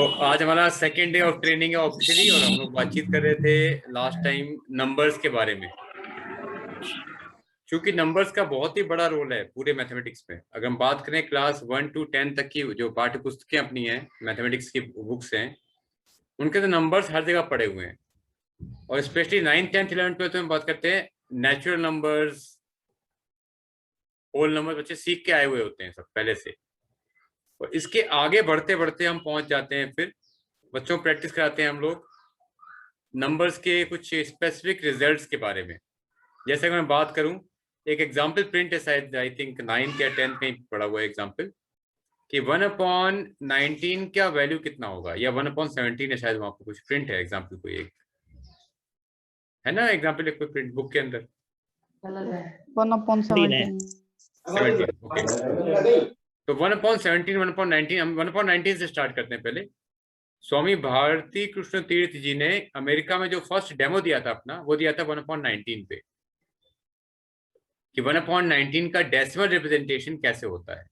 आज हमारा second day of training है ऑफिशियली, और हम लोग बातचीत कर रहे थे लास्ट टाइम नंबर्स के बारे में। क्योंकि नंबर्स का बहुत ही बड़ा रोल है पूरे मैथमेटिक्स में। अगर हम बात करें क्लास 1 to 10 तक की जो पाठ्य पुस्तकें अपनी हैं, मैथमेटिक्स की बुक्स हैं, उनके तो नंबर्स हर जगह पड़े हुए हैं। और स्पेशली 9th 10th 11th पे तो हम बात करते हैं नेचुरल नंबर्स, होल नंबर बच्चे सीख के आए हुए होते हैं सब पहले से। और इसके आगे बढ़ते बढ़ते हम पहुंच जाते हैं, फिर बच्चों को प्रैक्टिस कराते हैं हम लोग नंबर्स के कुछ स्पेसिफिक रिजल्ट्स के बारे में। जैसे अगर मैं बात करूं, एक एग्जाम्पल प्रिंट है, शायद आई थिंक 9th या 10th में पढ़ा हुआ है एग्जाम्पल, कि 1/19 का वैल्यू कितना होगा, या 1/17 है शायद, वहां पर कुछ प्रिंट है एग्जाम्पल, कोई एक है ना एग्जाम्पल, एक कोई प्रिंट बुक के अंदर 1/17। 17, ओके। तो 1/17, 1/19, हम 1/19 से स्टार्ट करते हैं। पहले स्वामी भारती कृष्ण तीर्थ जी ने अमेरिका में जो फर्स्ट डेमो दिया था अपना, वो दिया था 1/19 पे, कि 1/19 का डेसिमल रिप्रेजेंटेशन कैसे होता है।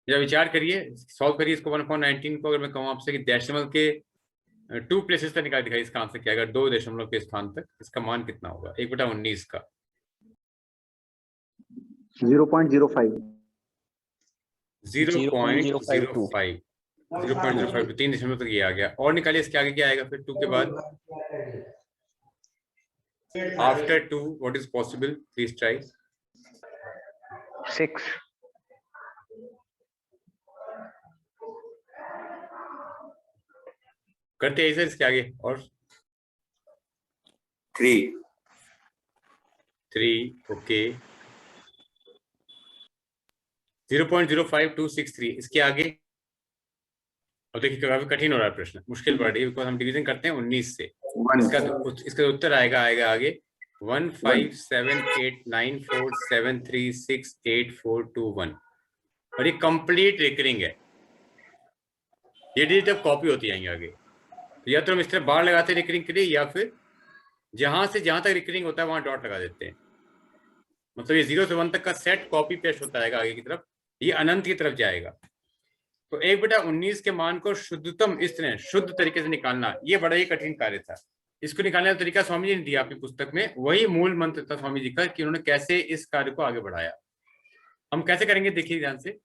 जरा विचार करिए, सॉल्व करिए इसको 1/19 को। अगर मैं कहूँ आपसे कि डेसिमल के 2 प्लेसेस तक निकाल दिखाई, इसका आंसर क्या है? अगर 2 दशमलव के स्थान तक इसका मान कितना होगा 1/19 का? 0.05 0.05 0.05 3 दशमलव तक ये आ गया। और निकालिए इसके आगे क्या आएगा फिर 2 के बाद। After 2 what is possible, please try. 6 करते हैं सर इसके आगे। और 3 ओके। 0.05263 इसके आगे। अब देखिए काफी कठिन हो रहा है प्रश्न, मुश्किल पड़ रही है, बिकॉज हम डिवीजन करते हैं 19 से। इसका उत्तर आएगा आगे 1578947368421। और ये कंप्लीट रिकरिंग है। ये डिजिट कॉपी होती जाएंगे आगे। तो या तो हम इस तरह बार लगाते हैं रिकरिंग के लिए, या फिर जहां से जहां तक रिकरिंग होता है वहां डॉट लगा देते हैं। मतलब ये 0 से 1 तक का सेट कॉपी पेस्ट होता है आगे की तरफ, ये अनंत की तरफ जाएगा। तो 1/19 के मान को शुद्धतम इस तरह शुद्ध तरीके से निकालना, ये बड़ा ही कठिन कार्य था। इसको निकालने का तरीका स्वामी जी ने दिया अपनी पुस्तक में, वही मूल मंत्र था स्वामी जी का, कि उन्होंने कैसे इस कार्य को आगे बढ़ाया। हम कैसे करेंगे देखिए ध्यान से।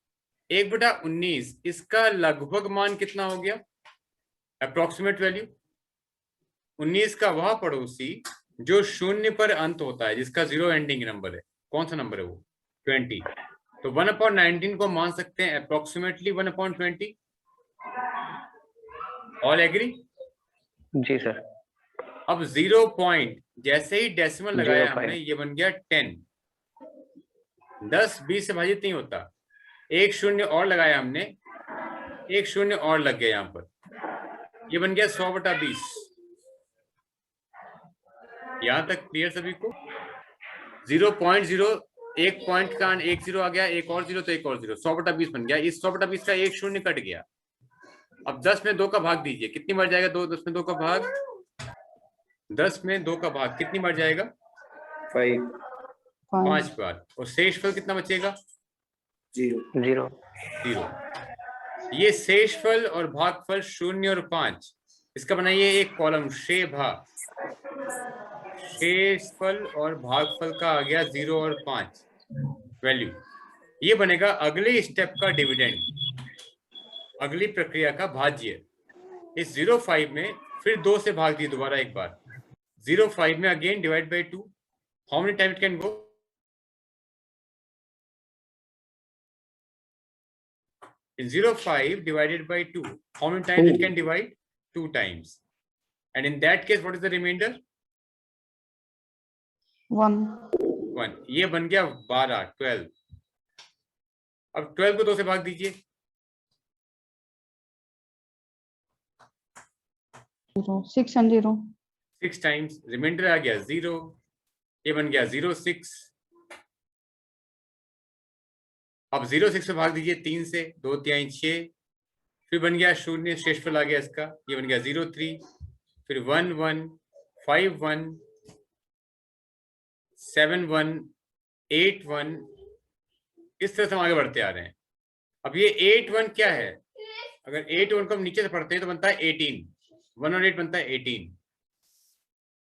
1/19 इसका लगभग मान कितना हो गया, अप्रोक्सीमेट वैल्यू। 19 का वह पड़ोसी जो 0 पर अंत होता है, जिसका 0 एंडिंग नंबर है, कौन सा नंबर है वो? 20। तो 1/19 को मान सकते हैं अप्रोक्सीमेटली 1/20। All agree? जी सर। अब 0 पॉइंट जैसे ही डेसिमल लगाया हमने, ये बन गया 10। 10 20 से भाजित नहीं होता। एक 0 और लगाया हमने, एक 0 और लग गया यहां पर, ये बन गया 100/20। यहां तक क्लियर सभी को? 0.0 एक पॉइंट का 1 0 आ गया, एक और 0 तो एक और 0, 100/20 बन गया। इस 100/20 का एक 0 कट गया। अब 10 में 2 का भाग दीजिए, कितनी बार जाएगा? 10 में 2 का भाग, 10 में 2 का भाग कितनी बार जाएगा? 5 बार। और शेषफल कितना बचेगा? 0 ये शेषफल और भागफल 0 और 5, इसका बनाइए एक कॉलम, शेषफल और भागफल का आ गया 0 और 5 वैल्यू। ये बनेगा अगले स्टेप का डिविडेंड, अगली प्रक्रिया का भाज्य। इस 0.5 में फिर 2 से भाग दिए दोबारा एक बार। 0.5 में again divide by 2। How many time it can go? In 0.5 divided by 2, how many times it can divide? 2 times. And in that case, what is the remainder? 1। ये बन गया 12, 12। अब 12 को 2 से भाग दीजिए। 6 and 0। 6 टाइम्स, रिमाइंडर आ गया 0। ये बन गया 0.6। अब 0.6 में भाग दीजिए 3 से, 2 3 6, फिर बन गया 0, शेषफल आ गया इसका, ये बन गया 0.3, फिर 1 1 5 1 7 1 8 1, इस तरह से हम आगे बढ़ते आ रहे हैं। अब ये 8 1 क्या है? अगर 8 और 1 को हम नीचे से पढ़ते हैं तो बनता है 18, 1 और 8 बनता है 18,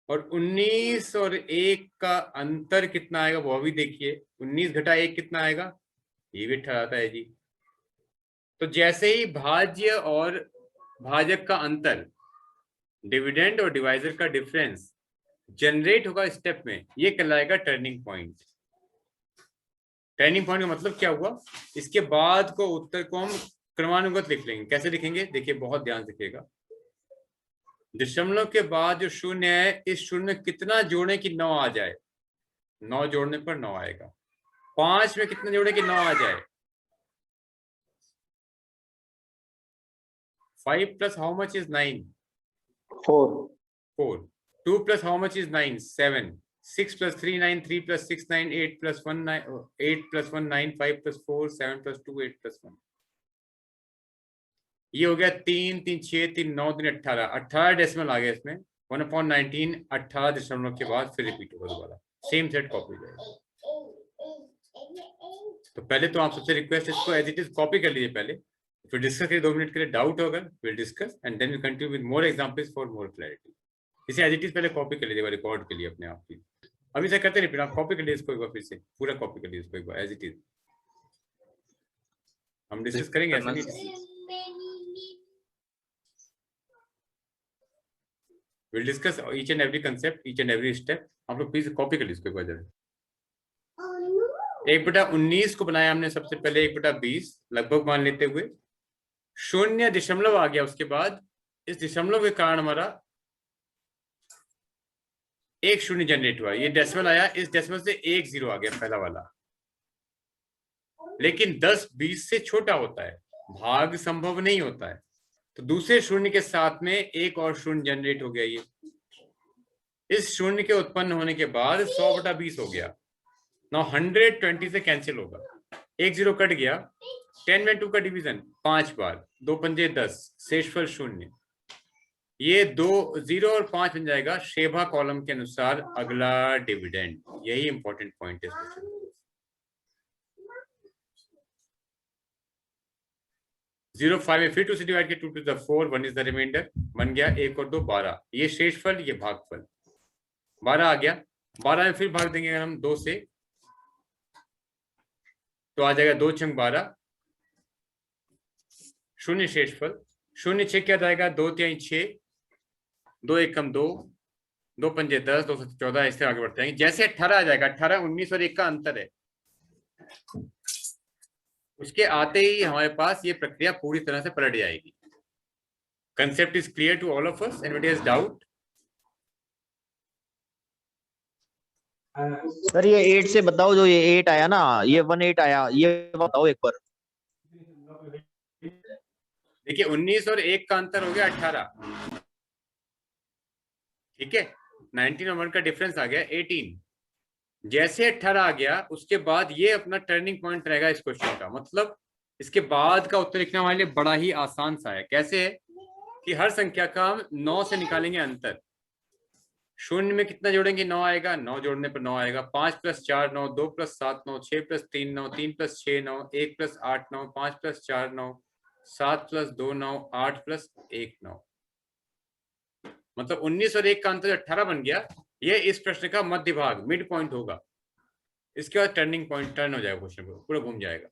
और 19 और 1 का अंतर कितना आएगा वो भी देखिए, 19 घटा 1 कितना आएगा, ये भी 18 आता है जी। तो जैसे ही भाज्य और भाजक का अंतर, डिविडेंड और डिवाइजर का डिफरेंस जनरेट होगा स्टेप में, ये कहलाएगा टर्निंग पॉइंट। टर्निंग पॉइंट का मतलब क्या हुआ, इसके बाद को उत्तर को हम क्रमानुगत लिख लेंगे। कैसे लिखेंगे देखिए, बहुत ध्यान से देखिएगा। दशमलव के बाद जो शून्य है, इस शून्य में कितना जोड़े कि 9 आ जाए, 9 जोड़ने पर 9 आएगा। 5 में कितना जोड़े कि 9 आ जाए, 5 plus how much is 9, 4। 2 plus how much is 9, 7। 6 plus 3 9, 3 plus 6 9, 8 plus 1 9, 8 plus 1 9, 5 plus 4 7 plus 2 8 plus 1। ये हो गया 3 3 6 3 9 3 18, 18 डेसिमल आ गया इसमें। 1/19 18 दशमलव के बाद फिर रिपीट होगा दोबारा, सेम सेट कॉपी हो जाएगा। तो पहले तो आप सबसे रिक्वेस्ट है इसको एज इट इज कॉपी कर लीजिए पहले, फिर डिस्कस करिए 2 मिनट के लिए। डाउट होगा will discuss and then we continue with more examples for more clarity. इसे एज इट इज पहले कॉपी कर लीजिएगा रिकॉर्ड के लिए अपने आप की। अभी से करते नहीं, फिर आप कॉपी कर लीजिए इसको एक बार, फिर से पूरा कॉपी कर लीजिए इसको एक बार एज इट इज। हम डिस्कस करेंगे ऐसे नहीं, will discuss each and every concept, each and every step. आप लोग प्लीज कॉपी कर लीजिए इसको एक बार जरा। 1/19 को बनाया हमने सबसे पहले 1/20 लगभग मान लेते हुए, शून्य दशमलव आ गया उसके बाद, इस दशमलव के कारण हमारा एक शून्य जनरेट हुआ, ये डेसिमल आया, इस डेसिमल से एक जीरो आ गया पहला वाला। लेकिन 10 20 से छोटा होता है, भाग संभव नहीं होता है, तो दूसरे शून्य के साथ में एक और शून्य जनरेट हो गया। ये इस शून्य के उत्पन्न होने के बाद 100/20 हो गया। now 120 से कैंसिल होगा, एक जीरो कट गया। 10 में 2 का डिवीजन 5 बार, 2 पंजे 10, शेषफल 0। ये 2 0 और 5 बन जाएगा शेभा कॉलम के अनुसार अगला डिविडेंड। यही इंपॉर्टेंट पॉइंट है इस क्वेश्चन में। 0.5 में फिर 2 से डिवाइड किया, 2 to the 4, 1 is the reminder, बन गया 1 और 2 12। ये शेषफल, ये भागफल 12 आ गया। 12 में फिर भाग देंगे अगर हम 2 से, तो आ जाएगा 2 छंग 12, शून्य शेषफल। 0 6 क्या जाएगा, 2 3 6, 2 1 कम 2, 2 पंजे 10, 2 7 14, इससे आगे बढ़ते हैं। जैसे 18 आ जाएगा, 18 19 और 1 का अंतर है, उसके आते ही हमारे पास ये प्रक्रिया पूरी तरह से पलट जाएगी। Concept is clear to all of us, anybody has doubt? Sir ये 8 से बताओ, जो ये 8 आया ना, ये 18 आया, ये बताओ एक बार। देखिए 19 और 1 का अंतर हो गया 18, ठीक है। 19 और 1 का डिफरेंस आ गया 18। जैसे 18 आ गया उसके बाद ये अपना टर्निंग पॉइंट रहेगा इस क्वेश्चन का। मतलब इसके बाद का उत्तर लिखना हमारे लिए बड़ा ही आसान सा है। कैसे है कि हर संख्या का हम 9 से निकालेंगे अंतर। शून्य में कितना जोड़ेंगे, 9 आएगा, 9 जोड़ने पर 9 आएगा। 5 + 4 9, 2 + 7 9, 6 + 3 9, 3 + 6 9, 1 + 8 9, 5 + 4 9, 7 + 2 9, 8 + 1 9। मतलब 19 और 1 का अंतर 18 बन गया। ये इस प्रश्न का मध्य भाग, मिड पॉइंट होगा। इसके बाद टर्निंग पॉइंट टर्न हो जाएगा, क्वेश्चन पूरा घूम जाएगा।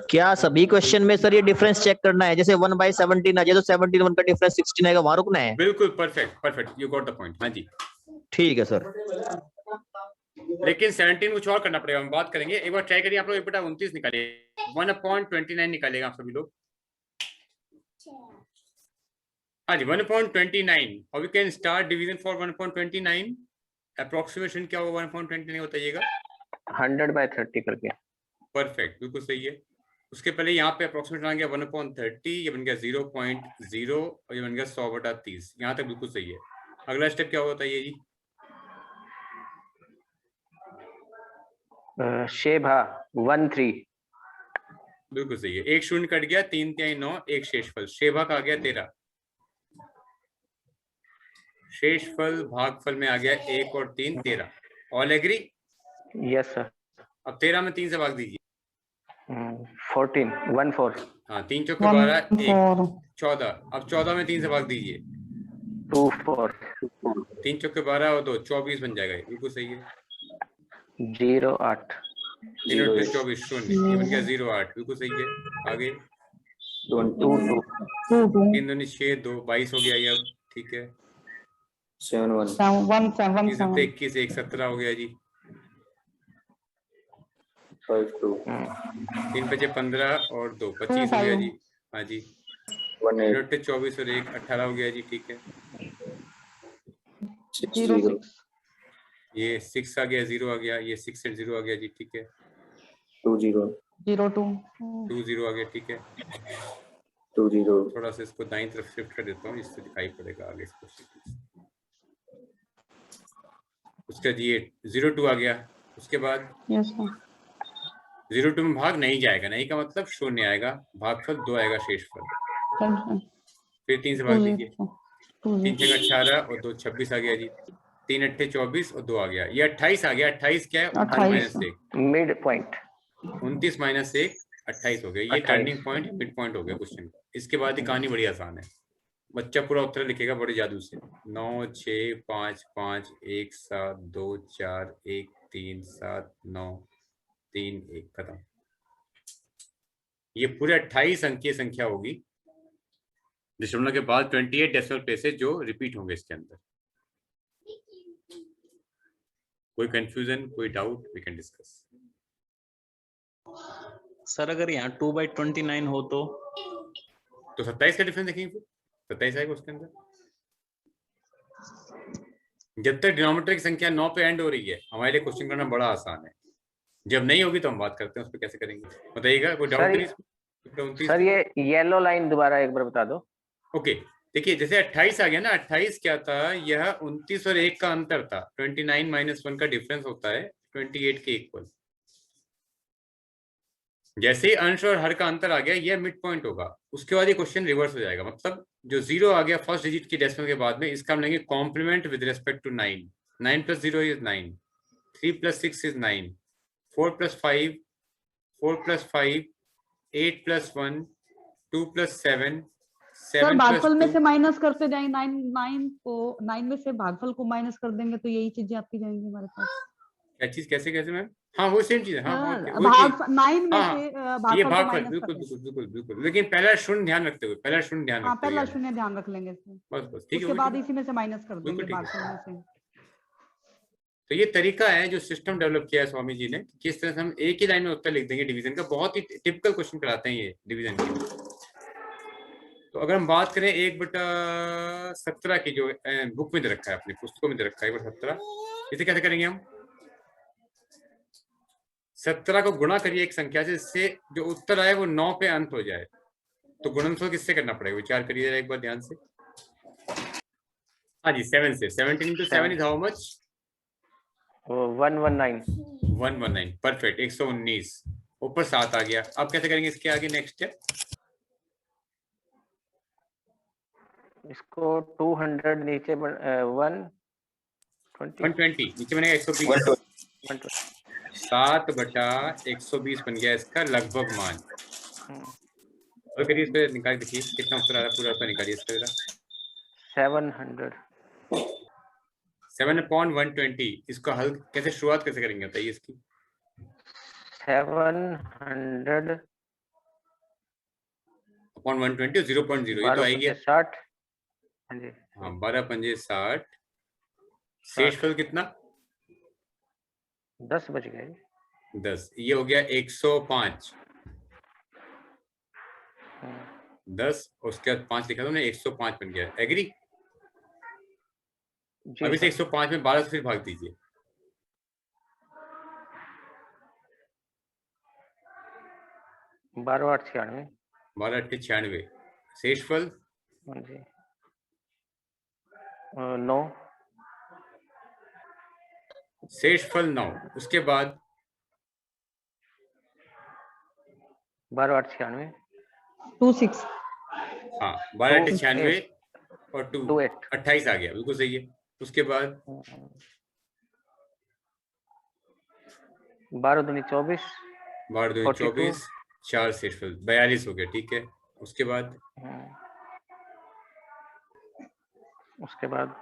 क्या सभी क्वेश्चन में सर ये डिफरेंस चेक करना है? जैसे 1/17 आ जाए तो 17 1 का डिफरेंस 16 आएगा, वहां रुकना है? बिल्कुल perfect, you got the point. हाँ जी ठीक है सर। लेकिन 17 कुछ और करना पड़ेगा, हम बात करेंगे। एक बार ट्राई करिए आप लोग, 1/29 निकालिए, 1/29 निकालेगा आप सभी लोग। हाँ जी 1/29, और we can start division for 1/29। Approximation क्या होगा 1/29 बताइएगा? 100/30 करके। परफेक्ट, बिल्कुल सही है। उसके पहले यहाँ पे अप्रोक्सीमेट आ गया 1/30, ये बन गया 0.0 और ये बन गया 100/30। यहाँ तक बिल्कुल सही है। अगला स्टेप क्या होगा बताइए जी? शेभा 13। बिल्कुल सही है। एक शून्य कट गया, 3 3 9, एक शेषफल। शेभा का आ गया 13, शेषफल भागफल में आ गया 1 और 3 13। All agree? Yes sir. अब 13 में 3 से भाग दीजिए। 14 1 4 हाँ 3 चौके 12 1 4 14। अब 14 में 3 से भाग दीजिए, 2 4 3 चौके 12 और 2 24 बन जाएगा, बिल्कुल सही है। 0 8 3 और 24 शून्य, ये बन गया 0 8, बिल्कुल सही है। आगे 2 2 3 दूनी 6 2 22 हो गया ये अब, ठीक है। 7 1 1 7 3 सत्ते 7 21 1 17 हो गया जी। 5 2 3 बचे 15 और 2 25 हो गया जी। हाँ जी 1 8 3 24 और 1 18 हो गया जी, ठीक है। 0 6 ये 6 आ गया, 0 आ गया, ये 6 एंड 0 आ गया जी, ठीक है। 2 0 0 2 2 0 आ गया, ठीक है। 2 0 थोड़ा सा इसको दाईं तरफ शिफ्ट कर देता हूँ, इससे दिखाई पड़ेगा आगे इसको। उसका जी 0 2 आ गया। उसके बाद यस सर 0 2 में भाग नहीं जाएगा, नहीं का मतलब शून्य आएगा, भागफल 2 आएगा शेषफल। फिर 3 से भाग दीजिए, 3 6 18 और 2 26 आ गया जी। 3 8 24 और 2 आ गया, ये 28 आ गया। 28 क्या है? 29 -1 मिड पॉइंट 29 -1 28 हो गया। ये 28 टर्निंग पॉइंट मिड पॉइंट हो गया क्वेश्चन का। इसके बाद ही कहानी बड़ी आसान है, बच्चा पूरा उत्तर लिखेगा बड़े जादू से। 9 6 5 5 1 7 2 4 1 3 7 9 3 1 खत्म। ये पूरे 28 अंकीय संख्या होगी, दशमलव के बाद 28 डेसिमल प्लेसेस जो रिपीट होंगे इसके अंदर। कोई कंफ्यूजन, कोई doubt, we can discuss. Sir अगर यहाँ 2/29 हो तो 27 का डिफरेंस देखेंगे, फिर 27 आएगा उसके अंदर। जब तक डिनोमिनेटर की संख्या 9 पे एंड हो रही है, हमारे लिए क्वेश्चन करना बड़ा आसान है। जब नहीं होगी तो हम बात करते हैं उस पर कैसे करेंगे, बताइएगा। कोई डाउट नहीं इसमें? सर ये येलो लाइन दोबारा एक बार बता दो। ओके देखिए, जैसे 28 आ गया ना, 28 क्या था? यह 29 और 1 का अंतर था। 29 - 1 का डिफरेंस होता है 28 के इक्वल। जैसे ही अंश और हर का अंतर आ गया, यह मिड पॉइंट होगा। उसके बाद ये क्वेश्चन रिवर्स हो जाएगा, मतलब जो 0 आ गया फर्स्ट डिजिट की डेसिमल के बाद में, इसका हम लेंगे complement with respect to 9। 9 + 0 is 9, 3 + 6 is 9, 4 + 5 8 + 1 2 + 7 sir 7 भागफल + में 2। से माइनस करते जाएंगे। 9 में से भागफल को माइनस कर देंगे तो यही चीजें आती जाएंगी हमारे पास। क्या चीज? कैसे कैसे मैम? हाँ वो सेम चीज है। हाँ सर वही चीज। 9 में हाँ से ये भागफल को भागफल, माइनस बिल्कुल करते बिल्कुल बिल्कुल बिल्कुल, लेकिन पहला शून्य ध्यान रखते हुए, पहला शून्य ध्यान हाँ रखते हुए पहला याद। शून्य ध्यान रख लेंगे इसमें। बस बस ठीक है, उसके वो बाद ठीक है, इसी में से माइनस कर बिल्कुल देंगे ठीक है। भागफल में से। तो ये तरीका है जो सिस्टम डेवलप किया है स्वामी जी ने, किस तरह से हम एक ही लाइन में उत्तर लिख देंगे डिवीजन का। बहुत ही टिपिकल क्वेश्चन कराते हैं ये डिवीजन की। तो अगर हम बात करें 1/17 की, जो बुक में दे रखा है, अपनी पुस्तकों में दे रखा है 1/17, इसे कैसे करेंगे हम? 17 को गुणा करिए एक संख्या से, इससे जो उत्तर आए वो 9 पे अंत हो जाए। तो गुणनफल किससे करना पड़ेगा, विचार करिए जरा एक बार ध्यान से। हाँ जी 7 से। 17 × 7 इज हाउ मच? 119 119, परफेक्ट, 119। ऊपर 7 आ गया। अब कैसे करेंगे इसके आगे नेक्स्ट स्टेप? इसको 200 नीचे 120 नीचे बनेगा 120। 7/120 बन गया इसका लगभग मान। और करिए इस पे, निकाल देखिए कितना उत्तर आ रहा है, पूरा उत्तर निकालिए इसका जरा। 700 7/120। इसका हल कैसे, शुरुआत कैसे करेंगे बताइए इसकी? 700 120 0.0, ये तो आएगी। 60। हाँ जी हाँ 12 पंजे 60। शेषफल कितना? 10 बच गए। 10। ये हो गया 105। 10 और उसके बाद 5 लिखा था मैंने, 105 बन गया। एग्री? अब इसे 105 में 12 से फिर भाग दीजिए। 12 8 96। 12 8 96। शेषफल? हाँ जी 9। शेषफल 9। उसके बाद 12 8 96। 26। हाँ 12 8 96 और 2 28 28 आ गया, बिल्कुल सही है। उसके बाद 12 दूनी 24। 12 2 24। 4 शेषफल 42 हो गया, ठीक है। उसके बाद उसके बाद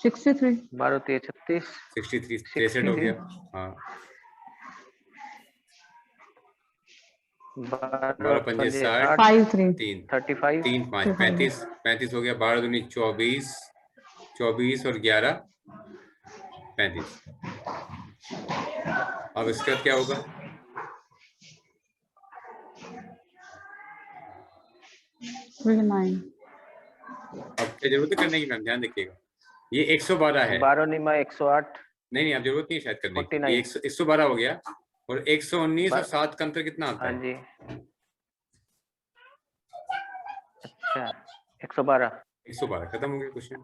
63 12 3 36 63 63 हो गया, हाँ। 12 पंजे 60, 53 3 35 3 5 35 35 हो गया। 12 दूनी 24 24 और 11 35। अब इसके बाद क्या होगा? अब क्या जरूरत है करने की मैम, ध्यान रखिएगा। ये 112 है। 12 निमा 108 नहीं, अब जरूरत नहीं शायद करने की। 49 ये 112 हो गया और 119 और 7 का अंतर कितना आता हाँ है? जी, अच्छा 112 112 खत्म हो गया क्वेश्चन।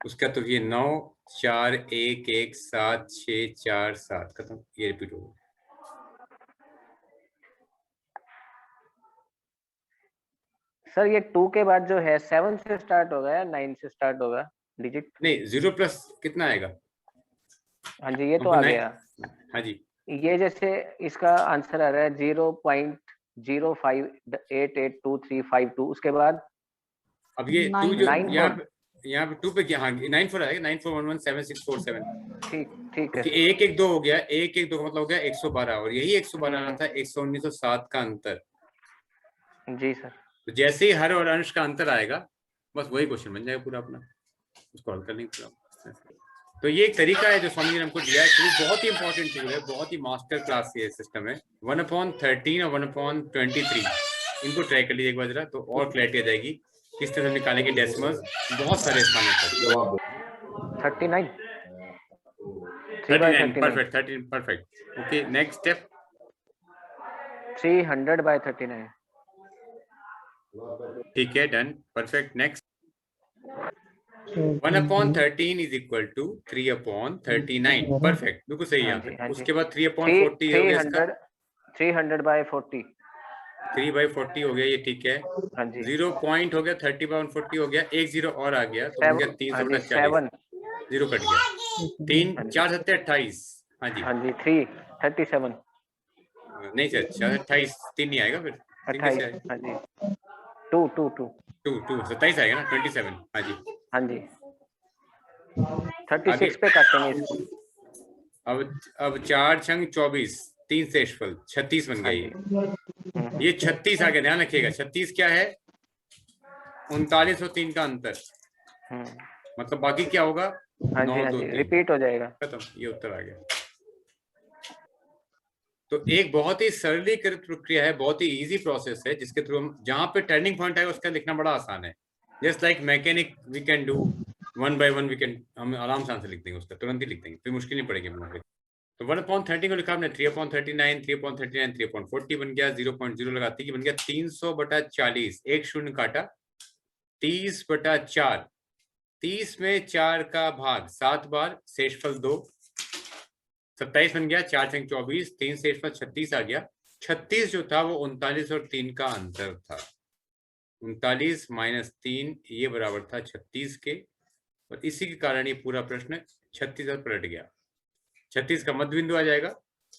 उसका तो ये 9 4 1 1 7 6 4 7 खत्म, ये रिपीट होगा। सर ये 2 के बाद जो है 7 से स्टार्ट होगा या 9 से स्टार्ट होगा डिजिट? नहीं, 0 प्लस कितना आएगा? हाँ जी, ये तो आ गया। हाँ जी, ये जैसे इसका आंसर आ रहा है 0.05882352, उसके बाद अब ये 2 जो 9 यहाँ पे 2 पे क्या, हाँ 9 4 आएगा, 94117647। ठीक है। 1 1 2 हो गया, 1 1 2 का मतलब हो गया 112 और यही 112 आना था 119 और 7 का अंतर। जी सर। तो जैसे ही हर और अंश का अंतर आएगा बस वही क्वेश्चन बन जाएगा पूरा अपना, उसको हल करने पूरा। तो ये एक तरीका है जो स्वामी जी ने हमको दिया है, तो बहुत ही इंपॉर्टेंट चीज है, बहुत ही मास्टर क्लास ये सिस्टम है। 1/13 और 1/23 इनको ट्राई कर लीजिए एक बार जरा, तो और क्लैरिटी आ जाएगी किस तरह से निकालेंगे डेसिमल्स बहुत सारे स्थानों पर। 39 perfect, 13 perfect. Okay, next step 300/39। ठीक है, done, perfect. Next 1/13 is equal to 3/39। Perfect, बिल्कुल सही है यहाँ पे। उसके बाद 3/40 हो गया इसका, 300/40 3/40 हो गया ये, ठीक है। हाँ जी। 0 पॉइंट हो गया, 30/40 हो गया, एक 0 और आ गया तो हो गया 340, 0 कट गया। 3 4 7 28, हाँ जी 337 नहीं सर, 28 3 नहीं आएगा, फिर 3 कैसे 28 आएगा? हाँ जी 2 27 आएगा ना, 27, हाँ जी। हाँ जी 36 पे काटेंगे इसको। अब 4 छंग 24, 3 शेषफल 36 बन गया ये 36 आ गया, ध्यान रखिएगा। 36 क्या है? 39 और 3 का अंतर, मतलब बाकी क्या होगा? हाँ 9 2 जी 3 रिपीट हो जाएगा। खत्म, ये उत्तर आ गया। तो एक बहुत ही सरलीकृत प्रक्रिया है, बहुत ही इजी प्रोसेस है, जिसके थ्रू हम जहां पे टर्निंग पॉइंट आएगा उसका लिखना बड़ा आसान है। Just like mechanic we can do 1 by 1, we can, हम आराम से आंसर लिख देंगे उसका, तुरंत ही लिख देंगे, फिर मुश्किल नहीं पड़ेगी वहां पे। तो 1/13 को लिखा हमने 3/39, 3/39 3/40 बन गया, 0.0 लगाते ही बन गया 300/40, एक शून्य काटा, 30/4, 30 में 4 का भाग 7 बार, शेषफल 2, 27 बन गया। 4 छंग 24, 3 शेषफल 36 आ गया। 36 जो था वो 39 और 3 का अंतर था। 39 - 3 ये बराबर था 36 के, और इसी के कारण ये पूरा प्रश्न 36 पर पलट गया। 36 का मध्य बिंदु आ जाएगा,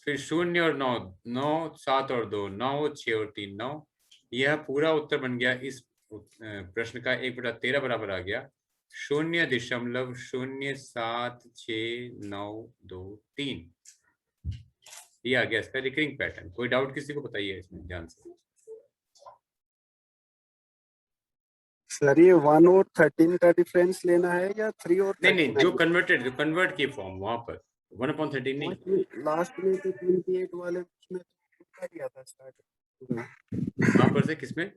फिर 0 और 9, 9 7 और 2 9, 6 और 3 9, यह पूरा उत्तर बन गया इस प्रश्न का 1/13 बराबर आ गया 0.0769223। ये आ गया इसका रिकरिंग पैटर्न। कोई डाउट किसी को बताइए इसमें ध्यान से। सर ये 1 और 13 का डिफरेंस लेना है या 3 और 13? नहीं, जो कन्वर्ट की फॉर्म वहां पर 1/13 नहीं, लास्ट में तो 28 वाले उसमें तो दिया था स्टार्ट वहां पर से किसमें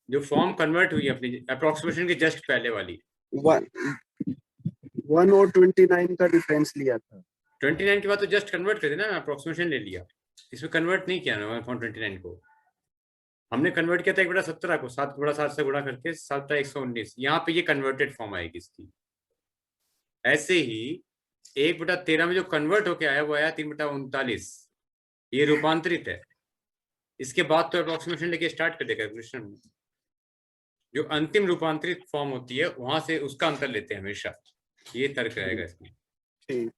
जो फॉर्म कन्वर्ट हुई अपनी अप्रोक्सीमेशन के जस्ट पहले वाली 1 और 29 का डिफरेंस लिया था। 29 के बाद तो जस्ट कन्वर्ट कर देना, अप्रोक्सीमेशन ले लिया, इसमें कन्वर्ट नहीं किया ना 1/29 को। हमने कन्वर्ट किया था 1/17 को, 7 से गुणा करके 7/119, यहाँ पे ये कन्वर्टेड फॉर्म आएगी इसकी। ऐसे ही 1/13 में जो कन्वर्ट होके आया वो आया 3/39, ये रूपांतरित है। इसके बाद तो अप्रोक्सीमेशन लेके स्टार्ट कर देगा क्वेश्चन में। जो अंतिम रूपांतरित फॉर्म होती है वहां से उसका अंतर लेते हैं हमेशा, ये तर्क रहेगा इसमें। ठीक।